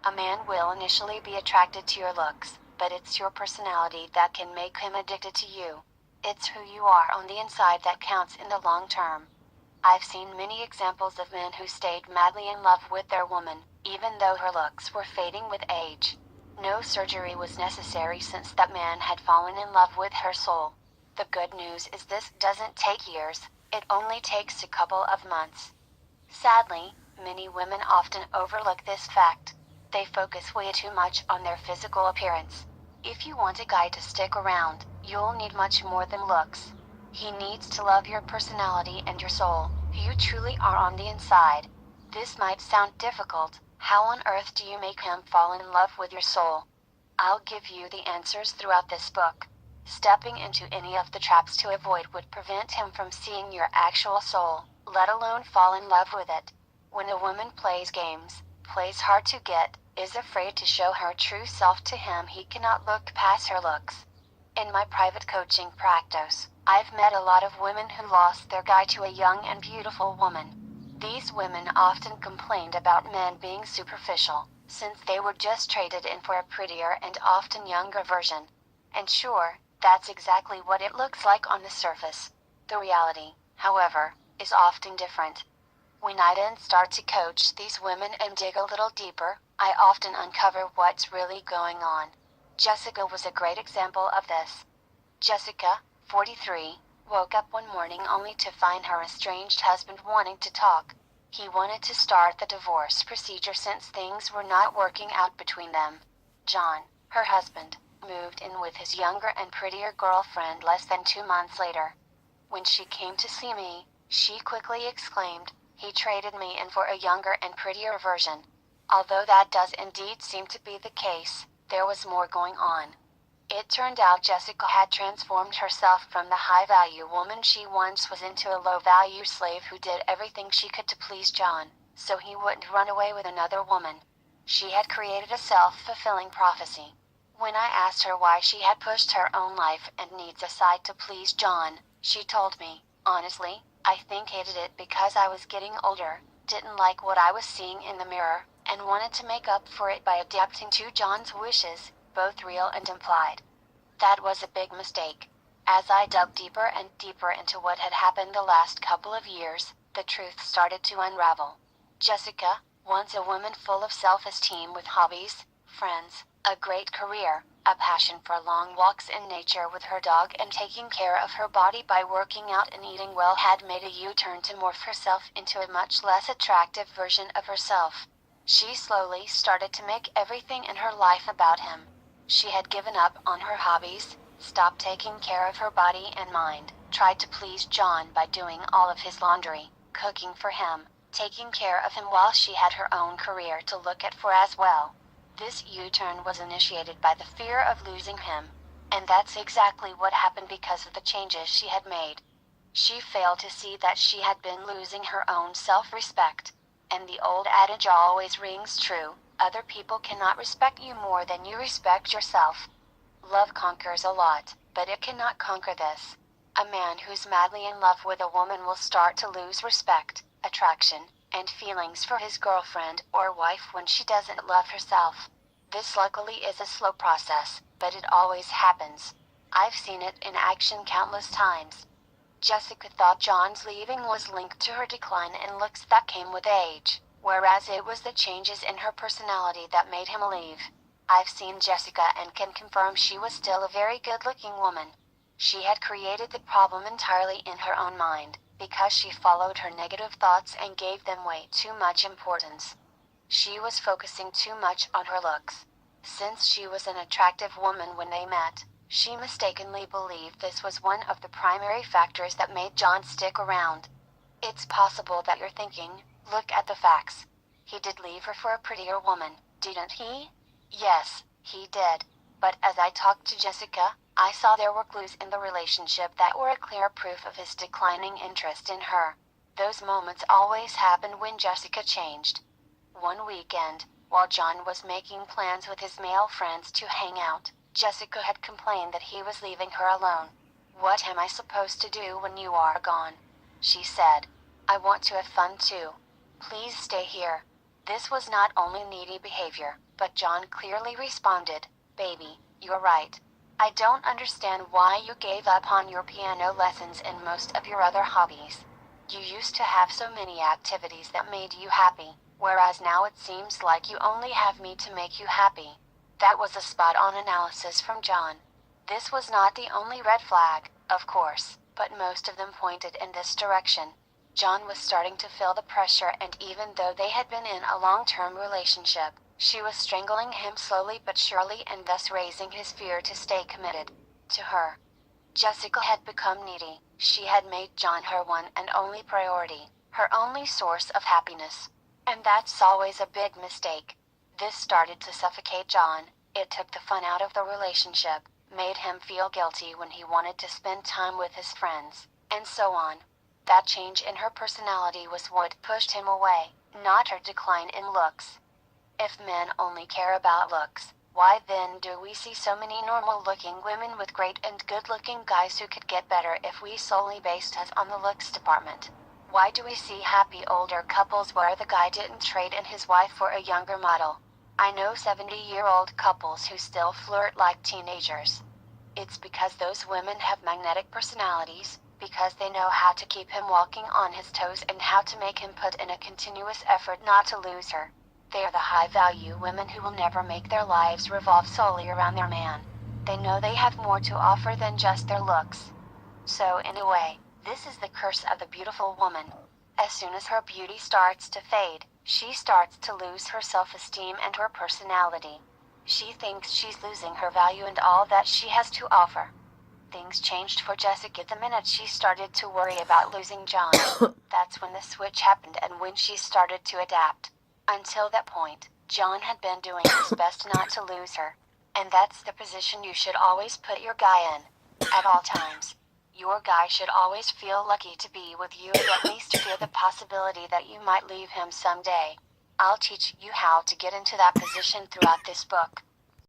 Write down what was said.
A man will initially be attracted to your looks, but it's your personality that can make him addicted to you. It's who you are on the inside that counts in the long term. I've seen many examples of men who stayed madly in love with their woman, even though her looks were fading with age. No surgery was necessary since that man had fallen in love with her soul. The good news is this doesn't take years, it only takes a couple of months. Sadly, many women often overlook this fact. They focus way too much on their physical appearance. If you want a guy to stick around, you'll need much more than looks. He needs to love your personality and your soul, who you truly are on the inside. This might sound difficult. How on earth do you make him fall in love with your soul? I'll give you the answers throughout this book. Stepping into any of the traps to avoid would prevent him from seeing your actual soul, let alone fall in love with it. When a woman plays games, plays hard to get, is afraid to show her true self to him, he cannot look past her looks. In my private coaching practice, I've met a lot of women who lost their guy to a young and beautiful woman. These women often complained about men being superficial, since they were just traded in for a prettier and often younger version. And sure, that's exactly what it looks like on the surface. The reality, however, is often different. When I then start to coach these women and dig a little deeper, I often uncover what's really going on. Jessica was a great example of this. Jessica, 43, woke up one morning only to find her estranged husband wanting to talk. He wanted to start the divorce procedure since things were not working out between them. John, her husband, moved in with his younger and prettier girlfriend less than 2 months later. When she came to see me, she quickly exclaimed, "He traded me in for a younger and prettier version." Although that does indeed seem to be the case, there was more going on. It turned out Jessica had transformed herself from the high-value woman she once was into a low-value slave who did everything she could to please John, so he wouldn't run away with another woman. She had created a self-fulfilling prophecy. When I asked her why she had pushed her own life and needs aside to please John, she told me, "Honestly, I think hated it because I was getting older, didn't like what I was seeing in the mirror, and wanted to make up for it by adapting to John's wishes, both real and implied." That was a big mistake. As I dug deeper and deeper into what had happened the last couple of years, the truth started to unravel. Jessica, once a woman full of self-esteem with hobbies, friends, a great career, a passion for long walks in nature with her dog and taking care of her body by working out and eating well, had made a U-turn to morph herself into a much less attractive version of herself. She slowly started to make everything in her life about him. She had given up on her hobbies, stopped taking care of her body and mind, tried to please John by doing all of his laundry, cooking for him, taking care of him while she had her own career to look at for as well. This U-turn was initiated by the fear of losing him. And that's exactly what happened because of the changes she had made. She failed to see that she had been losing her own self-respect. And the old adage always rings true: other people cannot respect you more than you respect yourself. Love conquers a lot, but it cannot conquer this. A man who's madly in love with a woman will start to lose respect, attraction, and feelings for his girlfriend or wife when she doesn't love herself. This luckily is a slow process, but it always happens. I've seen it in action countless times. Jessica thought John's leaving was linked to her decline in looks that came with age, whereas it was the changes in her personality that made him leave. I've seen Jessica and can confirm she was still a very good-looking woman. She had created the problem entirely in her own mind, because she followed her negative thoughts and gave them way too much importance. She was focusing too much on her looks. Since she was an attractive woman when they met, she mistakenly believed this was one of the primary factors that made John stick around. It's possible that you're thinking, look at the facts. He did leave her for a prettier woman, didn't he? Yes, he did. But as I talked to Jessica, I saw there were clues in the relationship that were a clear proof of his declining interest in her. Those moments always happened when Jessica changed. One weekend, while John was making plans with his male friends to hang out, Jessica had complained that he was leaving her alone. "What am I supposed to do when you are gone?" she said. "I want to have fun too. Please stay here." This was not only needy behavior, but John clearly responded, "Baby, you're right. I don't understand why you gave up on your piano lessons and most of your other hobbies. You used to have so many activities that made you happy, whereas now it seems like you only have me to make you happy." That was a spot-on analysis from John. This was not the only red flag, of course, but most of them pointed in this direction. John was starting to feel the pressure, and even though they had been in a long-term relationship, she was strangling him slowly but surely and thus raising his fear to stay committed to her. Jessica had become needy. She had made John her one and only priority, her only source of happiness. And that's always a big mistake. This started to suffocate John. It took the fun out of the relationship, made him feel guilty when he wanted to spend time with his friends, and so on. That change in her personality was what pushed him away, not her decline in looks. If men only care about looks, why then do we see so many normal-looking women with great and good-looking guys who could get better if we solely based us on the looks department? Why do we see happy older couples where the guy didn't trade in his wife for a younger model? I know 70-year-old couples who still flirt like teenagers. It's because those women have magnetic personalities, because they know how to keep him walking on his toes and how to make him put in a continuous effort not to lose her. They are the high-value women who will never make their lives revolve solely around their man. They know they have more to offer than just their looks. So in a way, this is the curse of the beautiful woman. As soon as her beauty starts to fade, she starts to lose her self-esteem and her personality. She thinks she's losing her value and all that she has to offer. Things changed for Jessica the minute she started to worry about losing John. That's when the switch happened and when she started to adapt. Until that point, John had been doing his best not to lose her. And that's the position you should always put your guy in. At all times. Your guy should always feel lucky to be with you and at least fear the possibility that you might leave him someday. I'll teach you how to get into that position throughout this book.